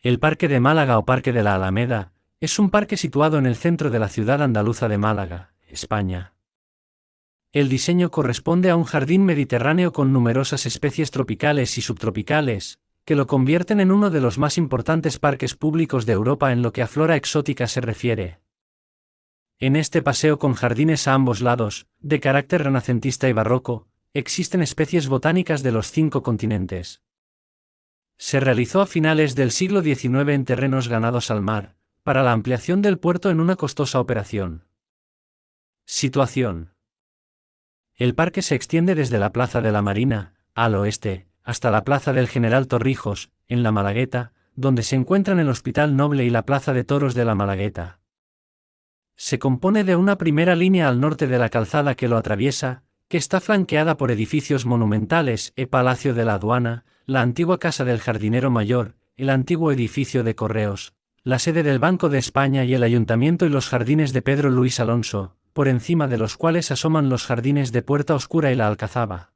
El Parque de Málaga o Parque de la Alameda es un parque situado en el centro de la ciudad andaluza de Málaga, España. El diseño corresponde a un jardín mediterráneo con numerosas especies tropicales y subtropicales, que lo convierten en uno de los más importantes parques públicos de Europa en lo que a flora exótica se refiere. En este paseo con jardines a ambos lados, de carácter renacentista y barroco, existen especies botánicas de los 5 continentes. Se realizó a finales del siglo XIX en terrenos ganados al mar, para la ampliación del puerto en una costosa operación. Situación. El parque se extiende desde la Plaza de la Marina, al oeste, hasta la Plaza del General Torrijos, en la Malagueta, donde se encuentran el Hospital Noble y la Plaza de Toros de la Malagueta. Se compone de una primera línea al norte de la calzada que lo atraviesa, que está flanqueada por edificios monumentales: el Palacio de la Aduana, la antigua Casa del Jardinero Mayor, el antiguo edificio de Correos, la sede del Banco de España y el Ayuntamiento, y los jardines de Pedro Luis Alonso, por encima de los cuales asoman los jardines de Puerta Oscura y la Alcazaba.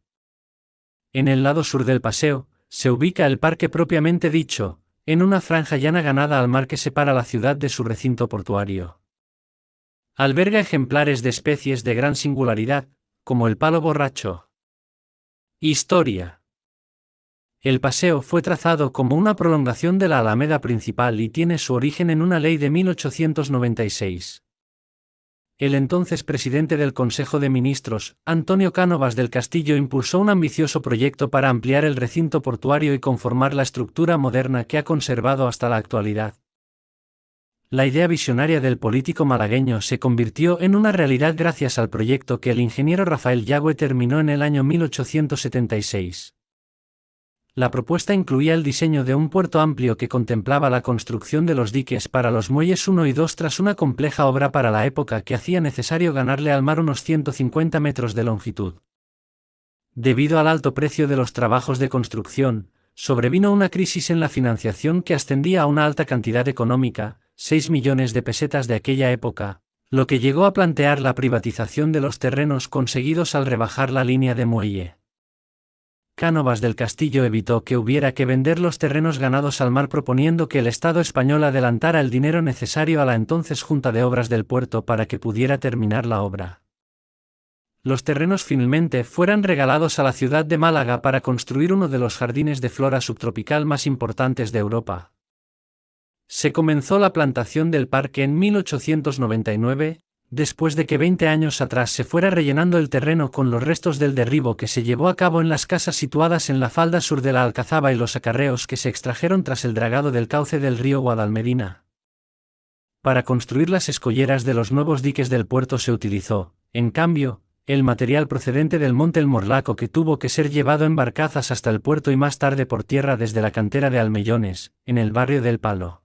En el lado sur del paseo, se ubica el parque propiamente dicho, en una franja llana ganada al mar que separa la ciudad de su recinto portuario. Alberga ejemplares de especies de gran singularidad, como el palo borracho. Historia. El paseo fue trazado como una prolongación de la Alameda principal y tiene su origen en una ley de 1896. El entonces presidente del Consejo de Ministros, Antonio Cánovas del Castillo, impulsó un ambicioso proyecto para ampliar el recinto portuario y conformar la estructura moderna que ha conservado hasta la actualidad. La idea visionaria del político malagueño se convirtió en una realidad gracias al proyecto que el ingeniero Rafael Yagüe terminó en el año 1876. La propuesta incluía el diseño de un puerto amplio que contemplaba la construcción de los diques para los muelles 1 y 2 tras una compleja obra para la época que hacía necesario ganarle al mar unos 150 metros de longitud. Debido al alto precio de los trabajos de construcción, sobrevino una crisis en la financiación que ascendía a una alta cantidad económica, 6 millones de pesetas de aquella época, lo que llegó a plantear la privatización de los terrenos conseguidos al rebajar la línea de muelle. Cánovas del Castillo evitó que hubiera que vender los terrenos ganados al mar, proponiendo que el Estado español adelantara el dinero necesario a la entonces Junta de Obras del Puerto para que pudiera terminar la obra. Los terrenos finalmente fueron regalados a la ciudad de Málaga para construir uno de los jardines de flora subtropical más importantes de Europa. Se comenzó la plantación del parque en 1899, después de que 20 años atrás se fuera rellenando el terreno con los restos del derribo que se llevó a cabo en las casas situadas en la falda sur de la Alcazaba y los acarreos que se extrajeron tras el dragado del cauce del río Guadalmedina. Para construir las escolleras de los nuevos diques del puerto se utilizó, en cambio, el material procedente del monte El Morlaco, que tuvo que ser llevado en barcazas hasta el puerto y más tarde por tierra desde la cantera de Almellones, en el barrio del Palo.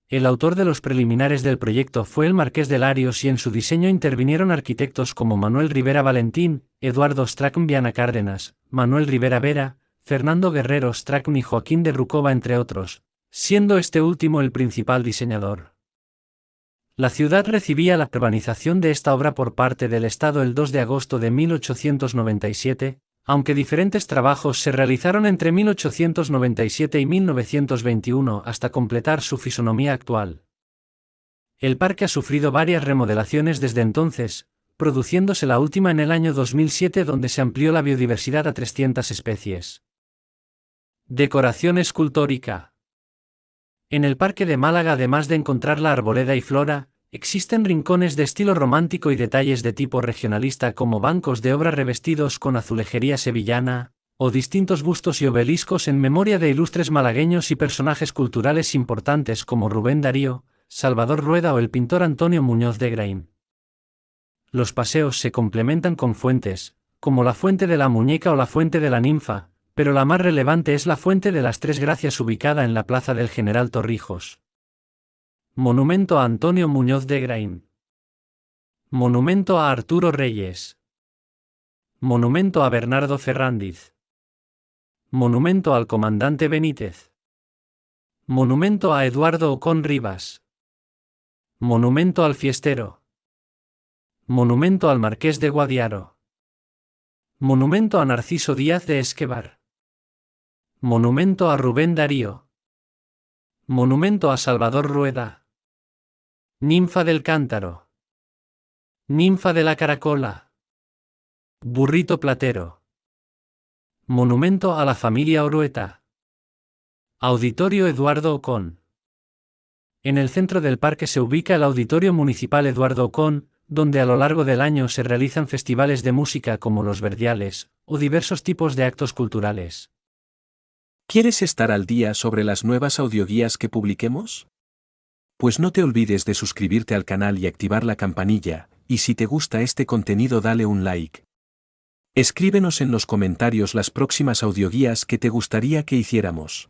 El autor de los preliminares del proyecto fue el Marqués de Larios y en su diseño intervinieron arquitectos como Manuel Rivera Valentín, Eduardo Strachan Viana Cárdenas, Manuel Rivera Vera, Fernando Guerrero Strachan y Joaquín de Rucova, entre otros, siendo este último el principal diseñador. La ciudad recibía la urbanización de esta obra por parte del Estado el 2 de agosto de 1897, aunque diferentes trabajos se realizaron entre 1897 y 1921 hasta completar su fisonomía actual. El parque ha sufrido varias remodelaciones desde entonces, produciéndose la última en el año 2007, donde se amplió la biodiversidad a 300 especies. Decoración escultórica. En el Parque de Málaga, además de encontrar la arboleda y flora, existen rincones de estilo romántico y detalles de tipo regionalista como bancos de obra revestidos con azulejería sevillana, o distintos bustos y obeliscos en memoria de ilustres malagueños y personajes culturales importantes como Rubén Darío, Salvador Rueda o el pintor Antonio Muñoz de Grain. Los paseos se complementan con fuentes, como la Fuente de la Muñeca o la Fuente de la Ninfa, pero la más relevante es la Fuente de las Tres Gracias, ubicada en la Plaza del General Torrijos. Monumento a Antonio Muñoz de Grain. Monumento a Arturo Reyes. Monumento a Bernardo Ferrándiz. Monumento al comandante Benítez. Monumento a Eduardo Ocón Rivas. Monumento al Fiestero. Monumento al Marqués de Guadiaro. Monumento a Narciso Díaz de Esquebar. Monumento a Rubén Darío. Monumento a Salvador Rueda. Ninfa del Cántaro. Ninfa de la Caracola. Burrito Platero. Monumento a la familia Orueta. Auditorio Eduardo Ocón. En el centro del parque se ubica el Auditorio Municipal Eduardo Ocón, donde a lo largo del año se realizan festivales de música como los Verdiales, o diversos tipos de actos culturales. ¿Quieres estar al día sobre las nuevas audioguías que publiquemos? Pues no te olvides de suscribirte al canal y activar la campanilla, y si te gusta este contenido dale un like. Escríbenos en los comentarios las próximas audioguías que te gustaría que hiciéramos.